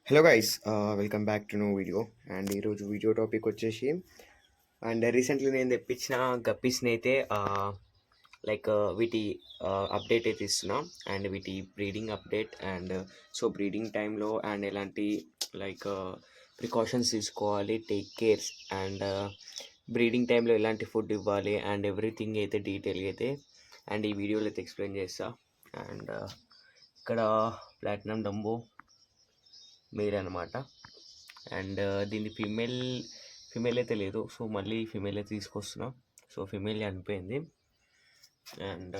Hello guys, welcome back to know video. And ఈరోజు video topic వచ్చేసి recently నేను తెప్పించిన గప్పీస్ని అయితే లైక్ వీటి అప్డేట్ అయితే ఇస్తున్నా. అండ్ వీటి breeding update and so breeding టైంలో అండ్ ఎలాంటి లైక్ ప్రికాషన్స్ తీసుకోవాలి, టేక్ కేర్స్ అండ్ బ్రీడింగ్ టైంలో ఎలాంటి ఫుడ్ ఇవ్వాలి అండ్ ఎవ్రీథింగ్ అయితే డీటెయిల్గా అయితే అండ్ ఈ వీడియోలో అయితే ఎక్స్ప్లెయిన్ చేస్తా. అండ్ ఇక్కడ ప్లాటినం డంబో మేల్ అనమాట. అండ్ దీన్ని ఫిమేల్ అయితే లేదు, సో మళ్ళీ ఫిమేల్ అయితే తీసుకొస్తున్నా. సో ఫిమేల్ చనిపోయింది అండ్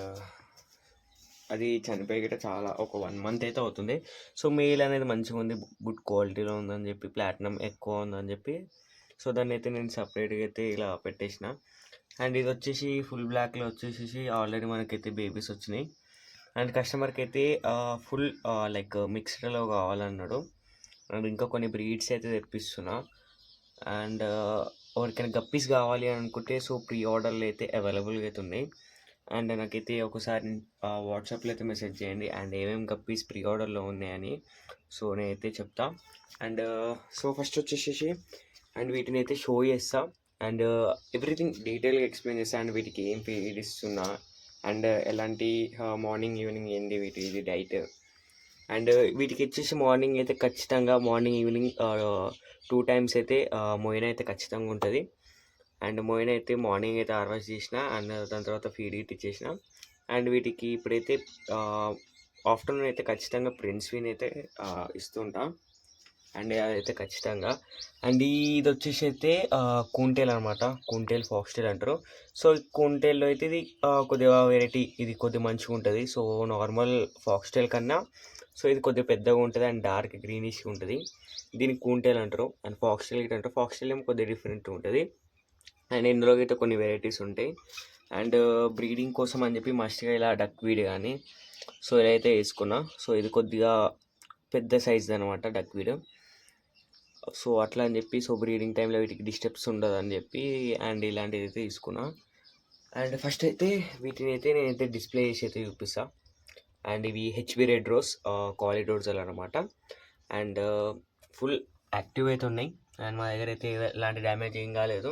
అది చనిపోయి గిట్ట చాలా ఒక 1 month అయితే అవుతుంది. సో మేల్ అనేది మంచిగా ఉంది, గుడ్ క్వాలిటీలో ఉందని చెప్పి, ప్లాటినం ఎక్కువ ఉందని చెప్పి సో దాన్ని అయితే నేను సపరేట్గా అయితే ఇలా పెట్టేసిన. అండ్ ఇది వచ్చేసి ఫుల్ బ్లాక్లో వచ్చేసి ఆల్రెడీ మనకైతే బేబీస్ వచ్చినాయి. అండ్ కస్టమర్కి అయితే ఫుల్ లైక్ మిక్స్డ్లో కావాలన్నాడు. అండ్ ఇంకా కొన్ని బ్రీడ్స్ అయితే తెప్పిస్తున్నా. అండ్ ఎవరికైనా గప్పీస్ కావాలి అనుకుంటే సో ప్రీ ఆర్డర్లు అయితే అవైలబుల్గా అయితే ఉన్నాయి. అండ్ నాకైతే ఒకసారి వాట్సాప్లో అయితే మెసేజ్ చేయండి అండ్ ఏమేమి గప్పీస్ ప్రీ ఆర్డర్లో ఉన్నాయని సో నేనైతే చెప్తా. అండ్ సో ఫస్ట్ వచ్చేసి అండ్ వీటిని అయితే షో చేస్తా అండ్ ఎవ్రీథింగ్ డీటెయిల్గా ఎక్స్ప్లెయిన్ చేస్తా. అండ్ వీటికి ఏం ఫీడ్ ఇస్తున్నా అండ్ ఎలాంటి మార్నింగ్ ఈవినింగ్ ఏంటి వీటి డైట్. అండ్ వీటికి వచ్చేసి మార్నింగ్ అయితే ఖచ్చితంగా మార్నింగ్ ఈవినింగ్ 2 times అయితే మోయిన అయితే ఖచ్చితంగా ఉంటుంది. అండ్ మోయిన అయితే మార్నింగ్ అయితే హార్వెస్ట్ చేసిన అండ్ దాని తర్వాత ఫీడ్ ఇట్ ఇచ్చేసిన. అండ్ వీటికి ఇప్పుడైతే ఆఫ్టర్నూన్ అయితే ఖచ్చితంగా ప్రిన్స్విన్ అయితే ఇస్తుంటా అండ్ అదైతే ఖచ్చితంగా. అండ్ ఇది వచ్చేసి అయితే కూంటేల్ అనమాట, కూంటేల్ ఫాక్స్టైల్ అంటారు. సో కూంటేల్లో అయితే ఇది కొద్దిగా వెరైటీ, ఇది కొద్దిగా మంచిగా ఉంటుంది. సో నార్మల్ ఫాక్స్టైల్ కన్నా సో ఇది కొద్దిగా పెద్దగా ఉంటుంది అండ్ డార్క్ గ్రీనిష్గా ఉంటుంది. దీనికి కూంటేల్ అంటారు. అండ్ ఫాక్స్టైల్ గిట్ అంటారు. ఫాక్స్టైల్ ఏమో కొద్దిగా డిఫరెంట్ ఉంటుంది. అండ్ ఇందులో అయితే కొన్ని వెరైటీస్ ఉంటాయి. అండ్ బ్రీడింగ్ కోసం అని చెప్పి మస్ట్గా ఇలా డక్ వీడ్ కానీ సో ఇలా అయితే వేసుకున్నా. సో ఇది కొద్దిగా పెద్ద సైజ్ అనమాట డక్ వీడ్. సో అట్లా అని చెప్పి సో బ్రీడింగ్ టైంలో వీటికి డిస్టర్బ్స్ ఉండదు అని చెప్పి అండ్ ఇలాంటిది అయితే తీసుకున్నా. అండ్ ఫస్ట్ అయితే వీటిని అయితే నేనైతే డిస్ప్లే చేసి అయితే చూపిస్తాను. అండ్ ఇవి హెచ్బి రెడ్ రోజ్ కాలిడోర్జల్ అనమాట. అండ్ ఫుల్ యాక్టివ్ అయితే ఉన్నాయి అండ్ మా దగ్గర అయితే ఎలాంటి డ్యామేజ్ ఏం కాలేదు.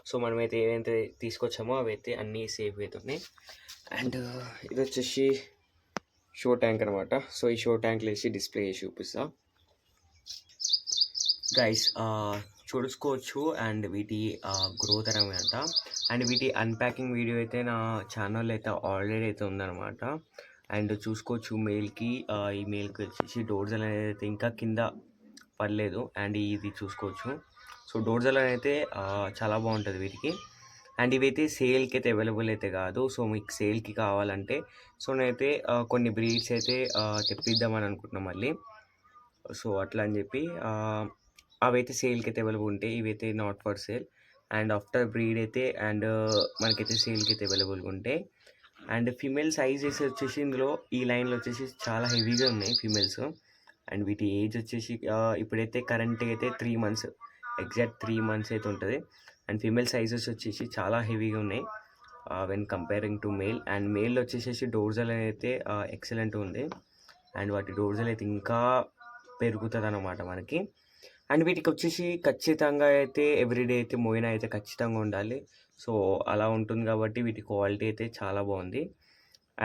సో మనమైతే ఏవైతే తీసుకొచ్చామో అవి అయితే అన్నీ సేఫ్ అయితే ఉన్నాయి. అండ్ ఇది వచ్చేసి షో ట్యాంక్ అనమాట. సో ఈ షో ట్యాంక్లో వేసి డిస్ప్లే చేసి చూపిస్తా గైస్. చూసుకోవచ్చు అండ్ వీటి గ్రోత్ అనమాట. అండ్ వీటి అన్ప్యాకింగ్ వీడియో అయితే నా ఛానల్లో అయితే ఆల్రెడీ అయితే ఉందన్నమాట. అండ్ చూసుకోవచ్చు మేల్కి ఈ మేల్కి వచ్చేసి డోర్జల్ అనేది అయితే ఇంకా కింద పర్లేదు. అండ్ ఇది చూసుకోవచ్చు. సో డోర్జల్ అయితే చాలా బాగుంటుంది వీటికి. అండ్ ఇవైతే సేల్కి అయితే అవైలబుల్ అయితే కాదు. సో మీకు సేల్కి కావాలంటే సో నేనైతే కొన్ని బ్రీడ్స్ అయితే తెప్పిద్దామని అనుకుంటున్నాం మళ్ళీ. సో అట్లా అని చెప్పి అవైతే సేల్కి అయితే అవైలబుల్ ఉంటాయి. ఇవైతే not for sale. And after breed అయితే అండ్ మనకైతే సేల్కి అయితే అవైలబుల్గా ఉంటాయి. అండ్ ఫీమేల్ సైజెస్ వచ్చేసి ఇందులో ఈ లైన్లో వచ్చేసి చాలా హెవీగా ఉన్నాయి ఫీమేల్స్. అండ్ వీటి ఏజ్ వచ్చేసి ఇప్పుడైతే కరెంట్గా అయితే 3 months, ఎగ్జాక్ట్ 3 months అయితే ఉంటుంది. అండ్ ఫీమేల్ సైజెస్ వచ్చేసి చాలా హెవీగా ఉన్నాయి when comparing to male. And male వచ్చేసి డోర్జల్ అయితే ఎక్సలెంట్ ఉంది. అండ్ వాటి డోర్జల్ అయితే ఇంకా పెరుగుతుంది అన్నమాట మనకి. అండ్ వీటికి వచ్చేసి ఖచ్చితంగా అయితే ఎవ్రీడే అయితే మోయిన అయితే ఖచ్చితంగా ఉండాలి. సో అలా ఉంటుంది కాబట్టి వీటి క్వాలిటీ అయితే చాలా బాగుంది.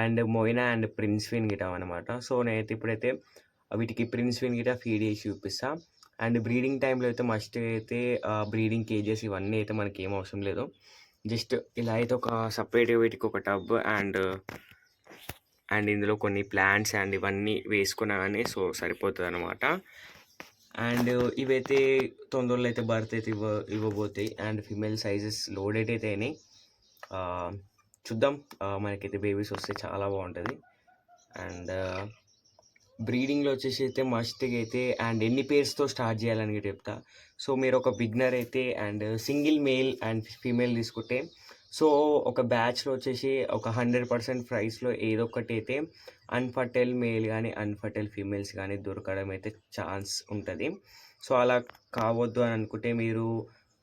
అండ్ మోయినా అండ్ ప్రిన్స్విన్ గిట అనమాట. సో నేనైతే ఇప్పుడైతే వీటికి ప్రిన్స్విన్ గిట ఫీడ్ చేసి చూపిస్తా. అండ్ బ్రీడింగ్ టైంలో అయితే మస్ట్ అయితే బ్రీడింగ్ కేజెస్ ఇవన్నీ అయితే మనకి ఏం అవసరం లేదు. జస్ట్ ఇలా అయితే ఒక సపరేట్గా వీటికి ఒక టబ్ అండ్ ఇందులో కొన్ని ప్లాంట్స్ అండ్ ఇవన్నీ వేసుకున్నా కానీ సో సరిపోతుంది అనమాట. అండ్ ఇవైతే తొందరలో అయితే బర్త్ అయితే ఇవ్వబోతాయి. అండ్ ఫిమేల్ సైజెస్ లోడెడ్ అయితే అయినాయి. చూద్దాం, మనకైతే బేబీస్ వస్తే చాలా బాగుంటుంది. అండ్ బ్రీడింగ్లో వచ్చేసి అయితే మస్ట్గా అయితే అండ్ ఎన్ని పేర్స్తో స్టార్ట్ చేయాలని చెప్తా. సో మీరు ఒక బిగినర్ అయితే and single male and female తీసుకుంటే సో ఒక బ్యాచ్లో వచ్చేసి ఒక 100% ప్రైస్లో ఏదో ఒకటి అయితే అన్ఫర్టైల్ మేల్ కానీ అన్ఫర్టైల్ ఫీమేల్స్ కానీ దొరకడం అయితే ఛాన్స్ ఉంటుంది. సో అలా కావద్దు అని అనుకుంటే మీరు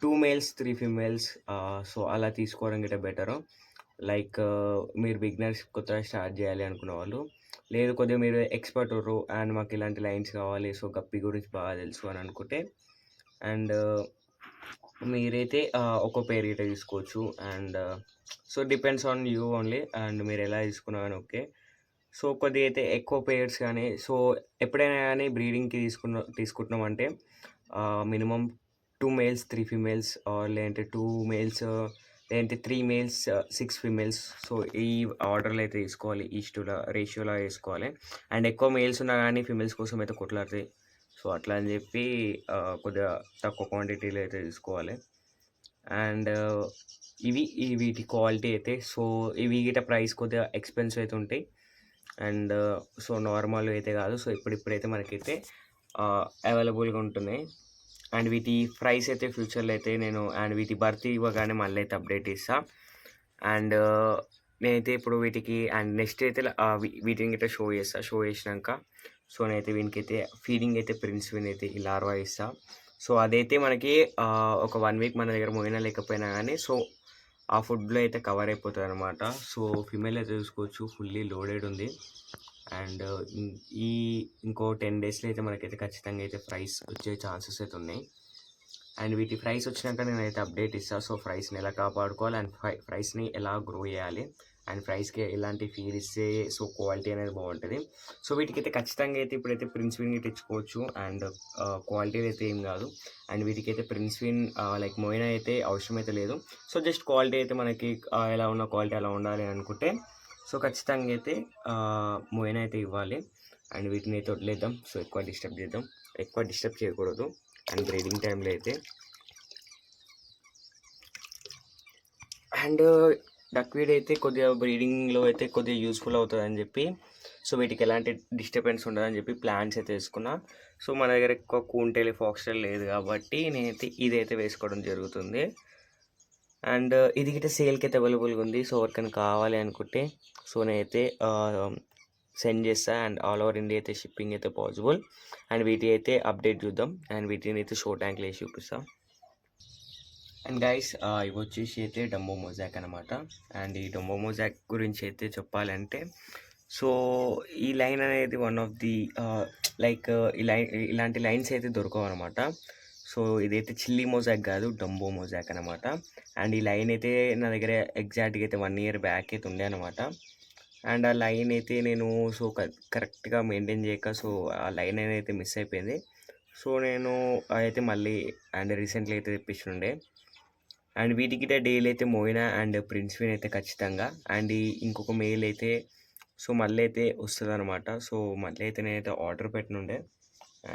2 males 3 females సో అలా తీసుకోవడం గిట్ట బెటరు. లైక్ మీరు బిగినర్స్ కొత్తగా స్టార్ట్ చేయాలి అనుకున్న వాళ్ళు లేదు కొద్దిగా మీరు ఎక్స్‌పర్ట్ ఉర్రు అండ్ మాకు ఇలాంటి లైన్స్ కావాలి. సో, గప్పి గురించి బాగా తెలుసు అని అనుకుంటే అండ్ మీరైతే ఒక్కో పెయిర్ గిట్ట తీసుకోవచ్చు. And so, depends on you only and మీరెలా తీసుకున్నా గానీ ఓకే. సో, కొద్దిగా అయితే ఎక్కువ పెయిర్స్ గానీ సో, ఎప్పుడైనా గానీ బ్రీడింగ్‌కి తీసుకుంటున్నామంటే మినిమమ్ 2 మేల్స్, 3 ఫీమేల్స్ లేదంటే 2 మేల్స్ లేదంటే 3 మేల్స్, 6 ఫీమేల్స్. సో, ఈ ఆర్డర్‌లో అయితే తీసుకోవాలి. రేషియోలో ఏసుకోవాలి. అండ్ ఎక్కువ మేల్స్ ఉన్నా గానీ ఫీమేల్స్ కోసం అయితే కొట్లాడతాయి. సో, అట్లా అని జెప్పి కొద్దిగా తక్కువ క్వాంటిటీలో అయితే తీసుకోవాలి. అండ్ వీటి క్వాలిటీ అయితే సో, ఇవి గిట్ట ప్రైస్ కొద్దిగా ఎక్స్‌పెన్సివ్ అయితే ఉంటాయి. అండ్ సో, నార్మల్‌వి అయితే గాదు. సో, ఇప్పుడైతే మనకైతే అవైలబుల్‌గా ఉంటున్నాయి. అండ్ వీటి ప్రైస్ అయితే ఫ్యూచర్‌లో అయితే నేను అండ్ వీటి బర్త్ ఇవ్వగానే మళ్ళీ అయితే అప్డేట్ ఇస్తా. అండ్ నేనైతే ఇప్పుడు వీటికి అండ్ నెక్స్ట్ అయితే వీటిని గిట్ట షో చేస్తా. షో చేసినాక సో, నేనైతే వీనికైతే ఫీడింగ్ అయితే ప్రిన్స్‌విన్ అయితే ఈ లార్వా ఇస్తా. సో, అదైతే మనకి ఒక 1 వీక్ మన దగ్గర మోయినా లేకపోయినా గానీ సో, ఆ ఫుడ్‌లో అయితే కవర్ అయిపోతదనమాట. సో, ఫీమేల్ అయితే చూసుకోవచ్చు ఫుల్లీ లోడెడ్ ఉంది. అండ్ ఈ ఇంకో 10 డేస్‌లో అయితే మనకైతే ఖచ్చితంగా అయితే ఫ్రైస్ వచ్చే ఛాన్సెస్ అయితే ఉన్నాయి. అండ్ వీటి ఫ్రైస్ వచ్చినాక నేనైతే అప్డేట్ ఇస్తా. సో, ఫ్రైస్‌ని ఎలా కాపాడుకోవాలి అండ్ ఫ్రైస్‌ని ఎలా గ్రో చేయాలి అండ్ ఫ్రైస్‌కి ఎలాంటి ఫీడ్ ఇస్తే సో, క్వాలిటీ అనేది బాగుంటది. సో, వీటికైతే ఖచ్చితంగా అయితే ఇప్పుడైతే ప్రిన్స్‌విన్ తెచ్చుకోవచ్చు. అండ్ క్వాలిటీ అయితే ఏం కాదు. అండ్ వీటికైతే ప్రిన్స్‌విన్ లైక్ మోయినా అయితే అవసరం అయితే లేదు. సో, జస్ట్ క్వాలిటీ అయితే మనకి ఎలా ఉన్న క్వాలిటీ అలా ఉండాలి అనుకుంటే సో, ఖచ్చితంగా అయితే మోయినా అయితే ఇవ్వాలి. అండ్ వీటిని అయితే వదిలేద్దాం. సో, ఎక్కువ డిస్టర్బ్ చేయకూడదు. అండ్ బ్రీడింగ్ టైంలో అయితే అండ్ డక్వీడ్ అయితే కొద్దిగా బ్రీడింగ్‌లో అయితే కొద్దిగా యూజ్‌ఫుల్ అవుతదని చెప్పి సో, వీటికి ఎలాంటి డిస్టర్బెన్స్ ఉండదని చెప్పి ప్లాన్స్ అయితే వేసుకున్నా. సో, మన దగ్గర ఎక్కువ కూన్‌టైల్, ఫాక్స్‌టైల్ లేదు కాబట్టి నేనైతే ఇదైతే వేసుకోవడం జరుగుతుంది. అండ్ ఇది గిట్ట సేల్‌కి అయితే అవైలబుల్‌గా ఉంది. సో, ఎవరికైనా కావాలి అనుకుంటే సో, నేనైతే సెండ్ చేస్తా. అండ్ ఆల్ ఓవర్ ఇండియా అయితే షిప్పింగ్ అయితే పాసిబుల్. అండ్ వీటి అయితే అప్డేట్ చూద్దాం. అండ్ వీటిని అయితే షో ట్యాంక్‌లో వేసి చూపిస్తా. అండ్ గైస్ ఇవి వచ్చేసి అయితే డంబో మొజాక్ అనమాట. అండ్ ఈ డంబో మొజాక్ గురించి అయితే చెప్పాలంటే సో, ఈ లైన్ అనేది వన్ ఆఫ్ ది లైక్ ఇలాంటి లైన్స్ అయితే దొరకవు అనమాట. సో, ఇదైతే చిల్లీ మొజాక్ కాదు డంబో మొజాక్ అనమాట. అండ్ ఈ లైన్ అయితే నా దగ్గర ఎగ్జాక్ట్‌గా అయితే 1 ఇయర్ బ్యాక్ అయితే ఉండే అనమాట. అండ్ ఆ లైన్ అయితే నేను సో, కరెక్ట్‌గా మెయింటైన్ చేయక సో, ఆ లైన్ అయితే మిస్ అయిపోయింది. సో, నేను అయితే మళ్ళీ అండ్ రీసెంట్‌లీ అయితే తెప్పించుండే. అండ్ వీటికి డైలీ అయితే మోయినా అండ్ ప్రిన్స్‌విన్ అయితే ఖచ్చితంగా. అండ్ ఇంకొక మెయిల్ అయితే సో, మళ్ళీ అయితే వస్తుందనమాట. సో, మళ్ళీ అయితే నేనైతే ఆర్డర్ పెట్టినుండే.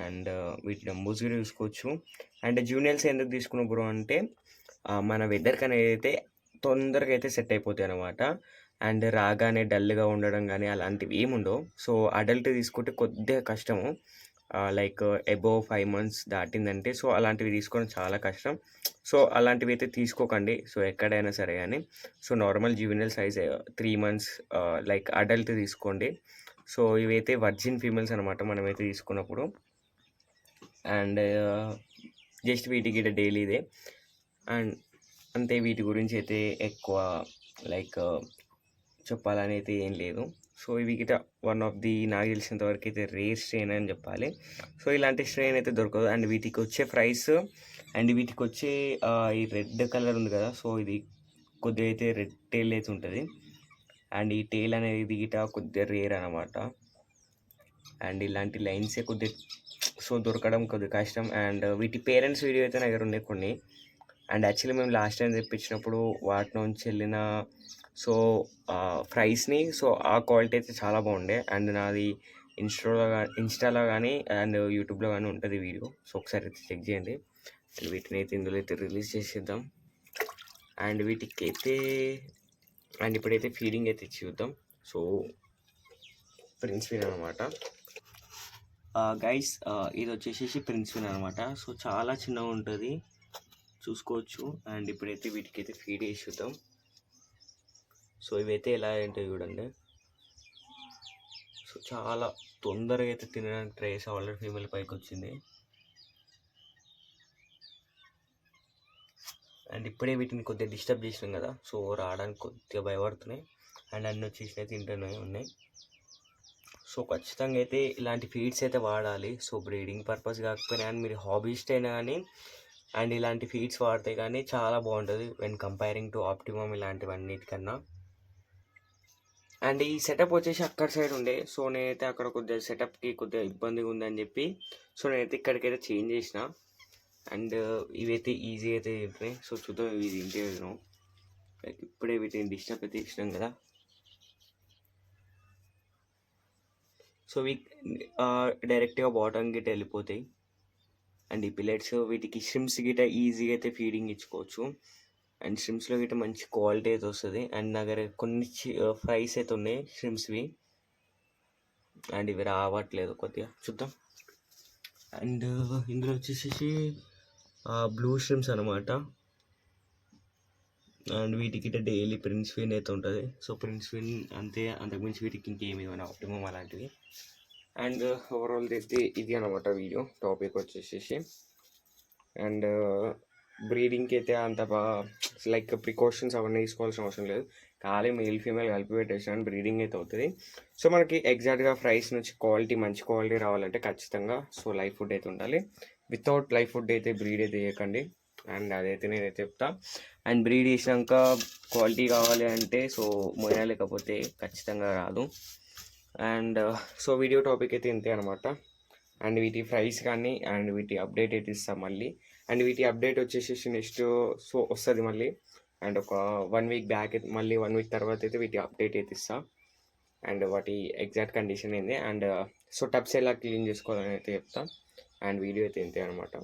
అండ్ వీటి డంబోస్ కూడా చూసుకోవచ్చు. అండ్ జూనియర్స్ ఎందుకు తీసుకున్నా బ్రో అంటే మన వెదర్‌కి అనేది అయితే తొందరగా అయితే సెట్ అయిపోతాయి అనమాట. అండ్ రాగానే డల్‌గా ఉండడం కానీ అలాంటివి ఏమి ఉండవు. సో, అడల్ట్ తీసుకుంటే కొద్దిగా కష్టము. లైక్ అబోవ్ 5 మంత్స్ దాటిందంటే సో, అలాంటివి తీసుకోవడం చాలా కష్టం. సో, అలాంటివి అయితే తీసుకోకండి. సో, ఎక్కడైనా సరే గానీ. So, normal juvenile size 3 months like adult తీసుకోండి. సో, ఇవైతే వర్జిన్ ఫీమేల్స్ అనమాట మనమైతే తీసుకున్నప్పుడు. అండ్ జస్ట్ వీటికి డైలీదే. అండ్ అంతే వీటి గురించి అయితే ఎక్కువ లైక్ చెప్పాలని అయితే ఏం లేదు. సో, ఇవి గిట్ట వన్ ఆఫ్ ది నాకు తెలిసినంత వరకు అయితే రేర్ స్ట్రెయిన్ అని చెప్పాలి. సో, ఇలాంటి స్ట్రెయిన్ అయితే దొరకదు. అండ్ వీటికి వచ్చే ప్రైస్ అండ్ వీటికి వచ్చే ఈ రెడ్ కలర్ ఉంది కదా! సో, ఇది కొద్దిగా అయితే రెడ్ టెయిల్ అయితే ఉంటుంది. అండ్ ఈ టెయిల్ అనేది గిట్ట కొద్దిగా రేర్ అనమాట. అండ్ ఇలాంటి లైన్సే కొద్దిగా సో, దొరకడం కొద్దిగా కష్టం. అండ్ వీటి పేరెంట్స్ వీడియో అయితే నా దగ్గర ఉన్నాయి కొన్ని. అండ్ యాక్చువల్లీ మేము లాస్ట్ టైం తెప్పించినప్పుడు వాటి నుంచి వెళ్ళిన సో, ఫ్రైస్‌ని సో, ఆ క్వాలిటీ అయితే చాలా బాగుండే. అండ్ నాది ఇన్‌స్టాలో కానీ అండ్ యూట్యూబ్‌లో కానీ ఉంటుంది వీడియో. సో, ఒకసారి అయితే చెక్ చేయండి. అండ్ వీటిని అయితే ఇందులో అయితే రిలీజ్ చేసేద్దాం. అండ్ వీటికైతే అండ్ ఇప్పుడైతే ఫీడింగ్ అయితే ఇచ్చి చూద్దాం. సో, ప్రిన్స్‌విన్ అనమాట. గైస్ ఇది వచ్చేసేసి ప్రిన్స్‌విన్ అనమాట. సో, చాలా చిన్నగా ఉంటుంది చూసుకోవచ్చు. అండ్ ఇప్పుడైతే వీటికైతే ఫీడ్ చేసి చూద్దాం. సో, ఇవైతే ఎలా ఉంటాయి చూడండి. సో, చాలా తొందరగా అయితే తినడానికి ట్రై చేసి ఆల్రెడీ ఫీమేల్ పైకి వచ్చింది. అండ్ ఇప్పుడే వీటిని కొద్దిగా డిస్టర్బ్ చేసినాం కదా! సో, రావడానికి కొద్దిగా భయపడుతున్నాయి. అండ్ అన్నీ వచ్చేసినాయి తింటూనే ఉన్నాయి. సో ఖచ్చితంగా అయితే ఇలాంటి ఫీడ్స్ అయితే వాడాలి. సో బ్రీడింగ్ పర్పస్ కాకపోయినా కానీ మీరు హాబీస్ట్ అయినా కానీ అండ్ ఇలాంటి ఫీడ్స్ వాడితే కానీ చాలా బాగుంటుంది వెన్ కంపేరింగ్ టు ఆప్టిమమ్ ఇలాంటివన్నిటికన్నా. అండ్ ఈ సెటప్ వచ్చేసి అక్కడ సైడ్ ఉండే, సో నేనైతే అక్కడ కొద్దిగా సెటప్కి కొద్దిగా ఇబ్బందిగా ఉందని చెప్పి సో నేనైతే ఇక్కడికైతే చేంజ్ చేసిన. అండ్ ఇవైతే ఈజీ అయితే ఉంటాయి. సో చూద్దాం ఇవి ఇంటే లైక్ ఇప్పుడే వీటిని డిస్టర్బ్ అయితే ఇచ్చినాం కదా. సో డైరెక్ట్గా బాటమ్ గిట్ట వెళ్ళిపోతాయి. అండ్ ఈ పిల్లెట్స్ వీటికి షిమ్స్ గిట్ట ఈజీగా అయితే ఫీడింగ్ ఇచ్చుకోవచ్చు. అండ్ షిమ్స్లో గిట్ట మంచి క్వాలిటీ అయితే వస్తుంది. అండ్ నా దగ్గర కొన్ని ఫ్రైస్ అయితే ఉన్నాయి షిమ్స్వి, అండ్ ఇవి రావట్లేదు కొద్దిగా చూద్దాం. అండ్ ఇందులో వచ్చేసి బ్లూ షిమ్స్ అనమాట. అండ్ వీటికి డైలీ ప్రిన్స్ ఫిన్ అయితే ఉంటుంది. సో ప్రిన్స్ ఫిన్ అంతే, అంతకుమించి వీటికి ఇంకేమి ఆప్టిమమ్ అలాంటివి. అండ్ ఓవరాల్ అయితే ఇది అనమాట వీడియో టాపిక్ వచ్చేసి. అండ్ బ్రీడింగ్కి అయితే అంత లైక్ ప్రికాషన్స్ అవన్నీ తీసుకోవాల్సిన అవసరం లేదు, ఖాళీ మేల్ ఫీమేల్ కలిపి పెట్టేసాను బ్రీడింగ్ అయితే అవుతుంది. సో మనకి ఎగ్జాక్ట్గా ఫ్రైస్ నుంచి క్వాలిటీ మంచి క్వాలిటీ రావాలంటే ఖచ్చితంగా సో లైవ్ ఫుడ్ అయితే ఉండాలి. వితౌట్ లైవ్ ఫుడ్ అయితే బ్రీడ్ అయితే చేయకండి. అండ్ అదైతే నేనైతే చెప్తా. అండ్ బ్రీడ్ చేసినాక క్వాలిటీ కావాలి అంటే సో మొయినా లేకపోతే ఖచ్చితంగా రాదు. అండ్ సో వీడియో టాపిక్ అయితే ఇంతే అనమాట. అండ్ వీటి ప్రైస్ కానీ అండ్ వీటి అప్డేట్ అయితే ఇస్తాం మళ్ళీ. అండ్ వీటి అప్డేట్ వచ్చేసి నెక్స్ట్ సో వస్తుంది మళ్ళీ. అండ్ ఒక 1 వీక్ బ్యాక్ అయితే మళ్ళీ 1 వీక్ తర్వాత అయితే వీటి అప్డేట్ అయితే ఇస్తాం. అండ్ వాటి ఎగ్జాక్ట్ కండిషన్ ఏంది అండ్ సో టబ్స్ ఎలా క్లీన్ చేసుకోవాలని అయితే చెప్తాం. అండ్ వీడియో అయితే ఇంతే అనమాట.